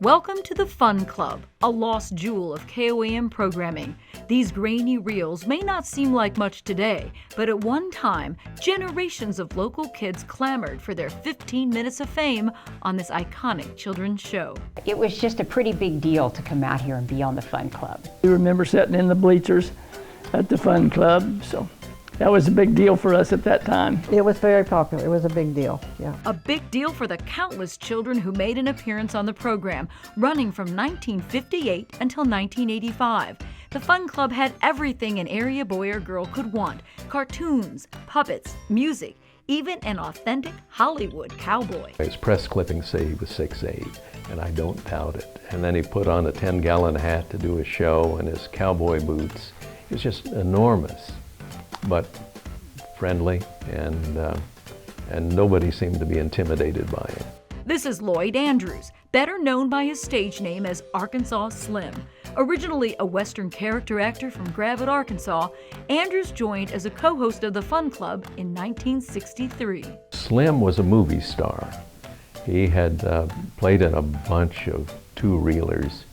Welcome to the Fun Club, a lost jewel of KOAM programming. These grainy reels may not seem like much today, but at one time, generations of local kids clamored for their 15 minutes of fame on this iconic children's show. It was just a pretty big deal to come out here and be on the Fun Club. We remember sitting in the bleachers at the Fun Club, so that was a big deal for us at that time. It was very popular. It was a big deal, yeah. A big deal for the countless children who made an appearance on the program, running from 1958 until 1985. The Fun Club had everything an area boy or girl could want: cartoons, puppets, music, even an authentic Hollywood cowboy. His press clippings say he was 6'8", and I don't doubt it. And then he put on a 10-gallon hat to do a show, and his cowboy boots. He was just enormous, but friendly, and nobody seemed to be intimidated by him. This is Lloyd Andrews, better known by his stage name as Arkansas Slim. Originally a Western character actor from Gravette, Arkansas, Andrews joined as a co-host of the Fun Club in 1963. Slim was a movie star. He had played in a bunch of two-reelers,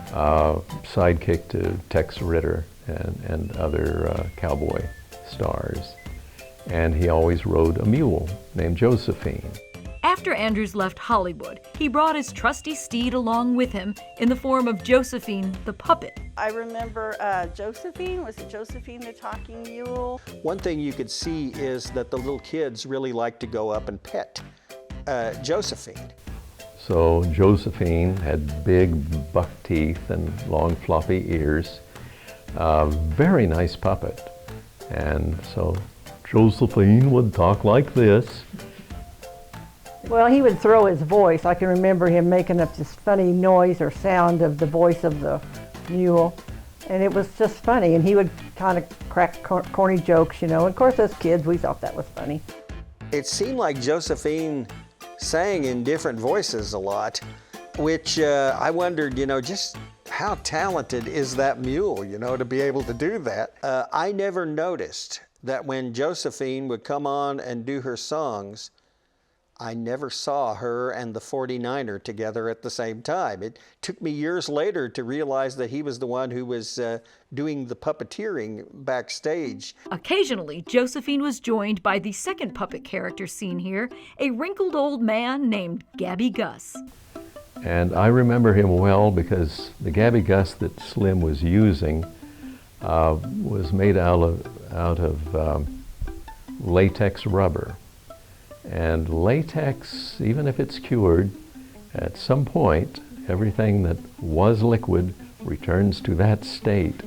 sidekick to Tex Ritter and other cowboy stars. And he always rode a mule named Josephine. After Andrews left Hollywood, he brought his trusty steed along with him in the form of Josephine the puppet. I remember Josephine. Was it Josephine the talking mule? One thing you could see is that the little kids really liked to go up and pet Josephine. So Josephine had big buck teeth and long floppy ears. Very nice puppet. And so Josephine would talk like this. Well, he would throw his voice. I can remember him making up this funny noise or sound of the voice of the mule. And it was just funny. And he would kind of crack corny jokes, you know. And of course, as kids, we thought that was funny. It seemed like Josephine sang in different voices a lot, which I wondered, you know, just how talented is that mule, you know, to be able to do that. I never noticed that when Josephine would come on and do her songs, I never saw her and the 49er together at the same time. It took me years later to realize that he was the one who was doing the puppeteering backstage. Occasionally, Josephine was joined by the second puppet character seen here, a wrinkled old man named Gabby Gus. And I remember him well because the Gabby Gus that Slim was using was made out of latex rubber. And latex, even if it's cured, at some point, everything that was liquid returns to that state.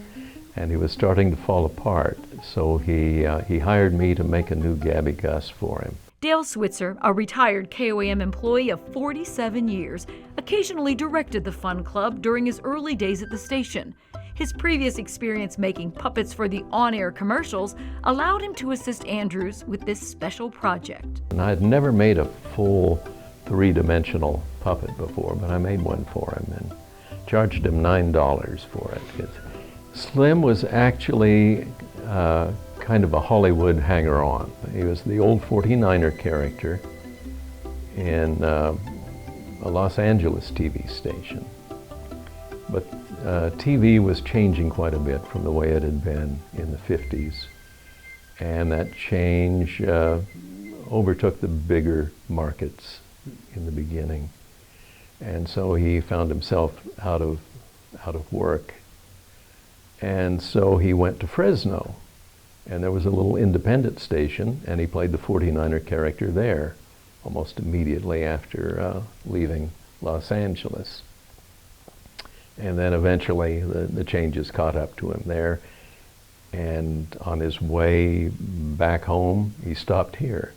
And he was starting to fall apart. So he hired me to make a new Gabby Gus for him. Dale Switzer, a retired KOAM employee of 47 years, occasionally directed the Fun Club during his early days at the station. His previous experience making puppets for the on-air commercials allowed him to assist Andrews with this special project. And I had never made a full three-dimensional puppet before, but I made one for him and charged him $9 for it. Slim was actually kind of a Hollywood hanger-on. He was the old 49er character in a Los Angeles TV station. But TV was changing quite a bit from the way it had been in the 50s. And that change overtook the bigger markets in the beginning. And so he found himself out of work. And so he went to Fresno. And there was a little independent station, and he played the 49er character there almost immediately after leaving Los Angeles. And then eventually the changes caught up to him there. And on his way back home, he stopped here.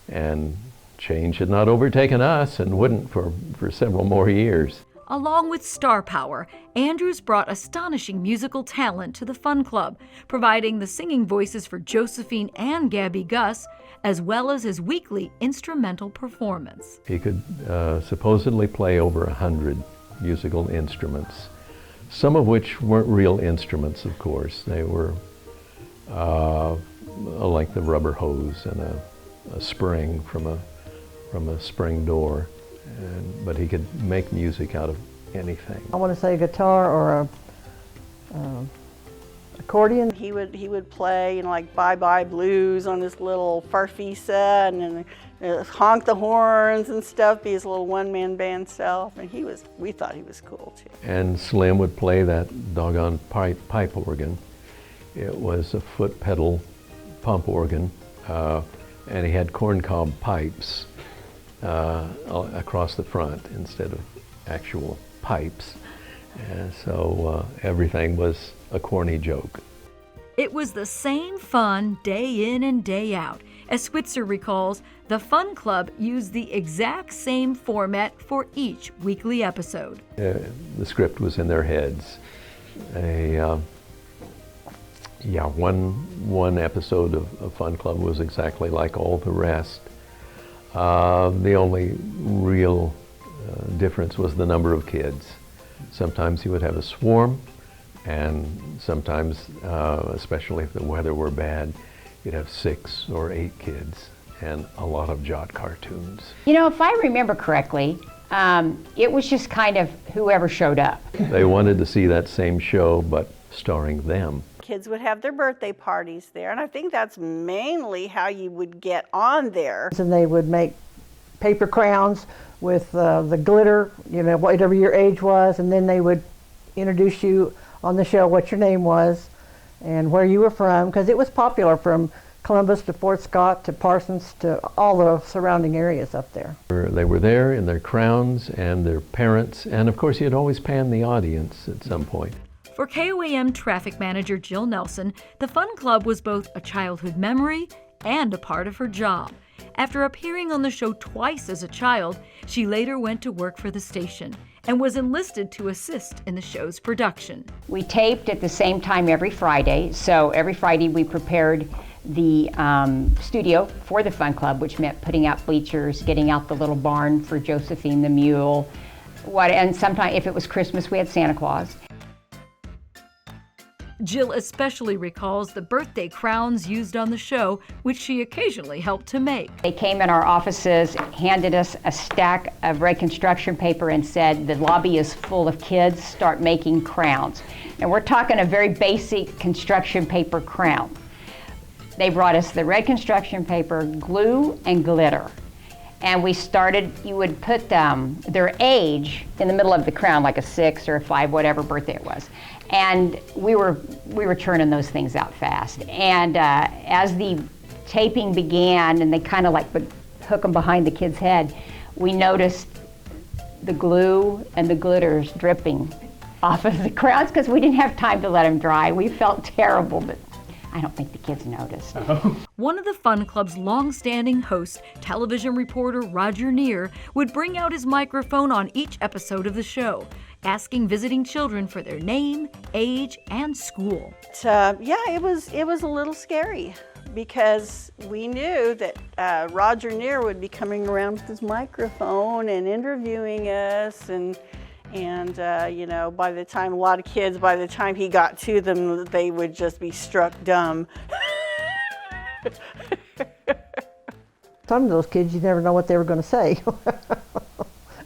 And change had not overtaken us and wouldn't for several more years. Along with star power, Andrews brought astonishing musical talent to the Fun Club, providing the singing voices for Josephine and Gabby Gus, as well as his weekly instrumental performance. He could supposedly play over 100 musical instruments, some of which weren't real instruments, of course. They were a length of rubber hose and a spring from a spring door. But he could make music out of anything. I want to say guitar or a accordion. He would play, you know, like Bye Bye Blues on his little Farfisa, and then honk the horns and stuff, be his little one-man band self, and we thought he was cool too. And Slim would play that doggone pipe organ. It was a foot pedal pump organ, and he had corncob pipes across the front instead of actual pipes. And so everything was a corny joke. It was the same fun day in and day out. As Switzer recalls, the Fun Club used the exact same format for each weekly episode. The script was in their heads. One episode of Fun Club was exactly like all the rest. The only real difference was the number of kids. Sometimes you would have a swarm, and sometimes, especially if the weather were bad, you'd have 6 or 8 kids and a lot of Jot cartoons. You know, if I remember correctly, it was just kind of whoever showed up. They wanted to see that same show, but starring them. Kids would have their birthday parties there, and I think that's mainly how you would get on there. And they would make paper crowns with the glitter, you know, whatever your age was, and then they would introduce you on the show what your name was and where you were from, because it was popular from Columbus to Fort Scott to Parsons to all the surrounding areas up there. They were there in their crowns and their parents, and of course you'd always pan the audience at some point. For KOAM traffic manager Jill Nelson, the Fun Club was both a childhood memory and a part of her job. After appearing on the show twice as a child, she later went to work for the station and was enlisted to assist in the show's production. We taped at the same time every Friday, so every Friday we prepared the studio for the Fun Club, which meant putting out bleachers, getting out the little barn for Josephine the mule, and sometimes if it was Christmas we had Santa Claus. Jill especially recalls the birthday crowns used on the show, which she occasionally helped to make. They came in our offices, handed us a stack of red construction paper and said, the lobby is full of kids, start making crowns. And we're talking a very basic construction paper crown. They brought us the red construction paper, glue, and glitter. And we started, you would put their age in the middle of the crown, like a 6 or a 5, whatever birthday it was. And we were churning those things out fast. And as the taping began, and they kind of like would hook them behind the kid's head, we noticed the glue and the glitters dripping off of the crowns because we didn't have time to let them dry. We felt terrible, but I don't think the kids noticed. One of the Fun Club's long-standing hosts, television reporter Roger Neer, would bring out his microphone on each episode of the show, asking visiting children for their name, age, and school. Yeah, it was a little scary because we knew that Roger Neer would be coming around with his microphone and interviewing us, and you know, by the time he got to them, they would just be struck dumb. Some of those kids, you never know what they were going to say.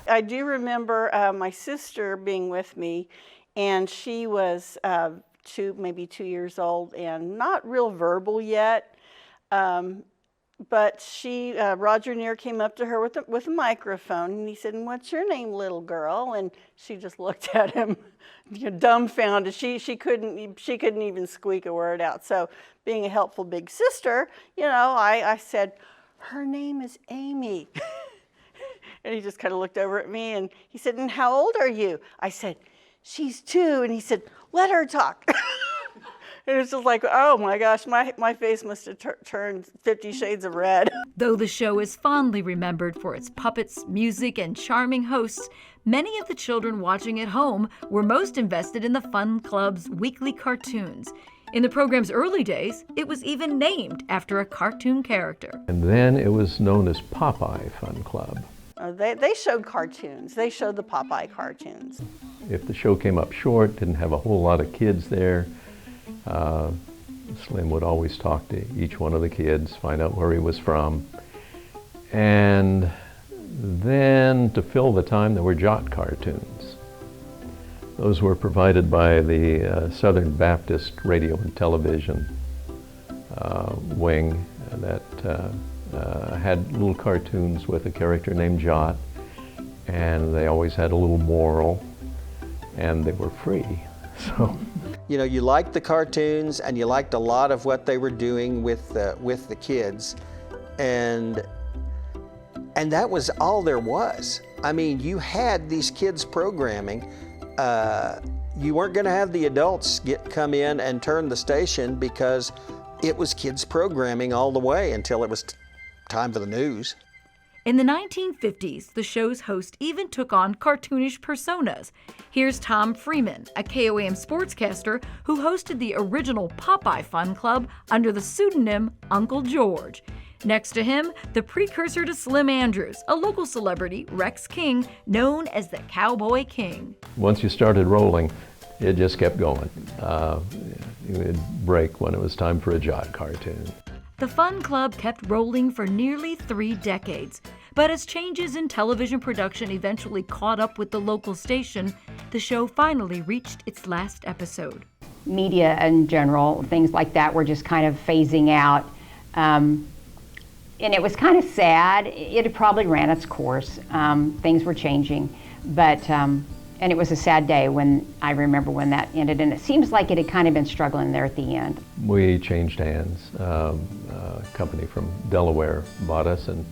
I do remember my sister being with me, and she was maybe 2 years old and not real verbal yet. But Roger Neer came up to her with a microphone, and he said, "And what's your name, little girl?" And she just looked at him, dumbfounded. She couldn't even squeak a word out. So, being a helpful big sister, you know, I said, "Her name is Amy." And he just kind of looked over at me, and he said, "And how old are you?" I said, "She's 2." And he said, "Let her talk." And it's just like, oh my gosh, my face must have turned 50 shades of red. Though the show is fondly remembered for its puppets, music, and charming hosts, many of the children watching at home were most invested in the Fun Club's weekly cartoons. In the program's early days, it was even named after a cartoon character. And then it was known as Popeye Fun Club. They showed cartoons. They showed the Popeye cartoons. If the show came up short, didn't have a whole lot of kids there, Slim would always talk to each one of the kids, find out where he was from. And then to fill the time, there were Jot cartoons. Those were provided by the Southern Baptist Radio and Television wing that had little cartoons with a character named Jot, and they always had a little moral, and they were free. So, you know, you liked the cartoons and you liked a lot of what they were doing with the kids, and that was all there was. I mean, you had these kids programming. You weren't going to have the adults come in and turn the station because it was kids programming all the way until it was time for the news. In the 1950s, the show's host even took on cartoonish personas. Here's Tom Freeman, a KOAM sportscaster who hosted the original Popeye Fun Club under the pseudonym Uncle George. Next to him, the precursor to Slim Andrews, a local celebrity, Rex King, known as the Cowboy King. Once you started rolling, it just kept going. It would break when it was time for a Jot cartoon. The Fun Club kept rolling for nearly 3 decades, but as changes in television production eventually caught up with the local station, the show finally reached its last episode. Media in general, things like that were just kind of phasing out. And it was kind of sad. It had probably ran its course. Things were changing, but and it was a sad day when I remember when that ended, and it seems like it had kind of been struggling there at the end. We changed hands. A company from Delaware bought us and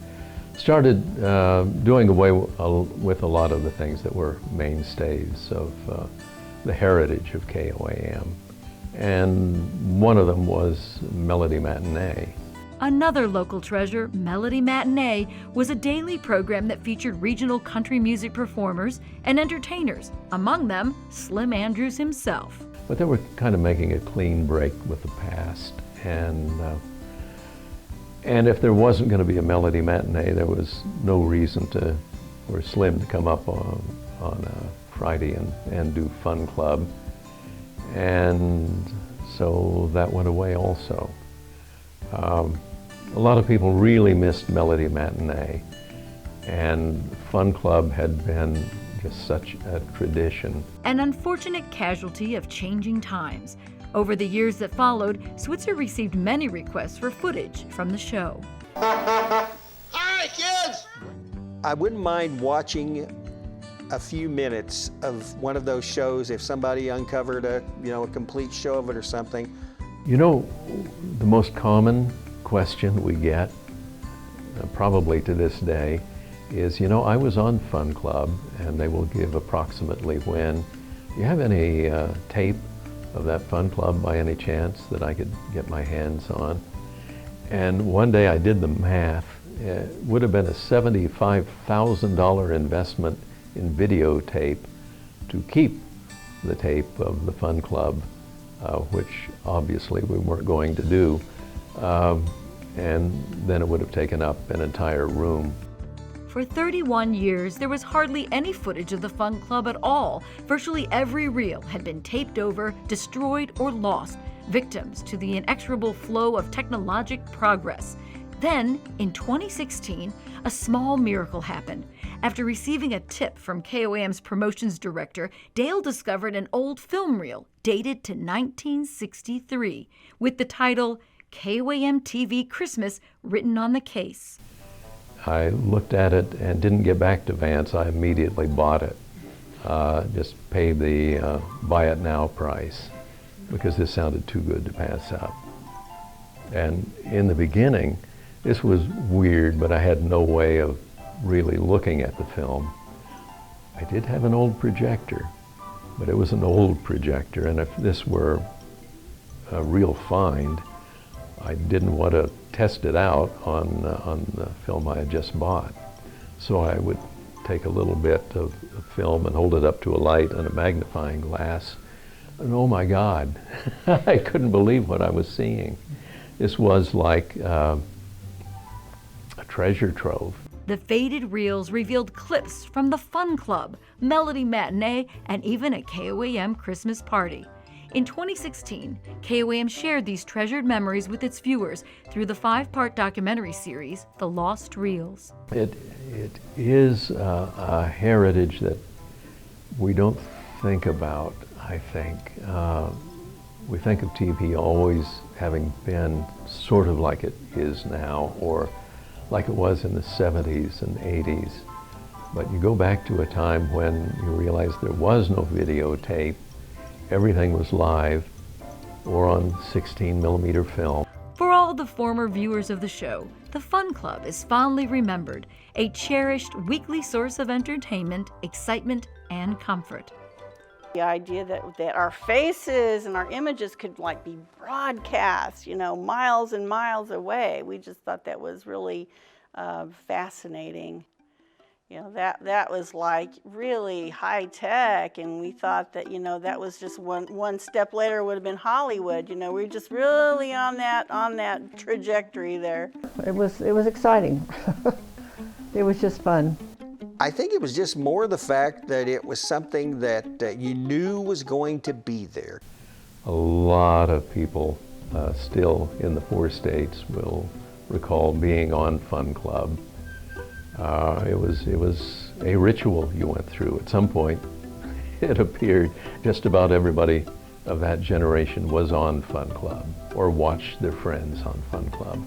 started doing away with a lot of the things that were mainstays of the heritage of KOAM. And one of them was Melody Matinee. Another local treasure, Melody Matinee, was a daily program that featured regional country music performers and entertainers, among them Slim Andrews himself. But they were kind of making a clean break with the past. And if there wasn't going to be a Melody Matinee, there was no reason for Slim to come up on a Friday and do Fun Club. And so that went away also. A lot of people really missed Melody Matinee, and Fun Club had been just such a tradition. An unfortunate casualty of changing times. Over the years that followed, Switzer received many requests for footage from the show. Hi, kids! I wouldn't mind watching a few minutes of one of those shows if somebody uncovered a complete show of it or something. You know, the most common question we get, probably to this day, is, I was on Fun Club, and they will give approximately when. Do you have any tape of that Fun Club by any chance that I could get my hands on? And one day I did the math. It would have been a $75,000 investment in videotape to keep the tape of the Fun Club, which obviously we weren't going to do. And then it would have taken up an entire room. For 31 years, there was hardly any footage of the Fun Club at all. Virtually every reel had been taped over, destroyed, or lost, victims to the inexorable flow of technologic progress. Then, in 2016, a small miracle happened. After receiving a tip from KOAM's promotions director, Dale discovered an old film reel dated to 1963 with the title KOAM TV Christmas written on the case. I looked at it and didn't get back to Vance. I immediately bought it. Just paid the buy it now price because this sounded too good to pass up. And in the beginning, this was weird, but I had no way of really looking at the film. I did have an old projector, but it was an old projector, and if this were a real find, I didn't want to test it out on the film I had just bought. So I would take a little bit of film and hold it up to a light and a magnifying glass, and oh my God, I couldn't believe what I was seeing. This was like a treasure trove. The faded reels revealed clips from the Fun Club, Melody Matinee, and even a KOAM Christmas party. In 2016, KOAM shared these treasured memories with its viewers through the 5-part documentary series, The Lost Reels. It is a heritage that we don't think about, I think. We think of TV always having been sort of like it is now, or like it was in the 70s and 80s. But you go back to a time when you realize there was no videotape, everything was live or on 16mm film. For all the former viewers of the show, the Fun Club is fondly remembered, a cherished weekly source of entertainment, excitement, and comfort. The idea that our faces and our images could like be broadcast, you know, miles and miles away. We just thought that was really fascinating. You know, that was like really high tech, and we thought that, you know, that was just one step later would have been Hollywood. You know, we were just really on that trajectory there. It was exciting. It was just fun. I think it was just more the fact that it was something that you knew was going to be there. A lot of people still in the 4 states will recall being on Fun Club. It was a ritual you went through. At some point, it appeared just about everybody of that generation was on Fun Club or watched their friends on Fun Club.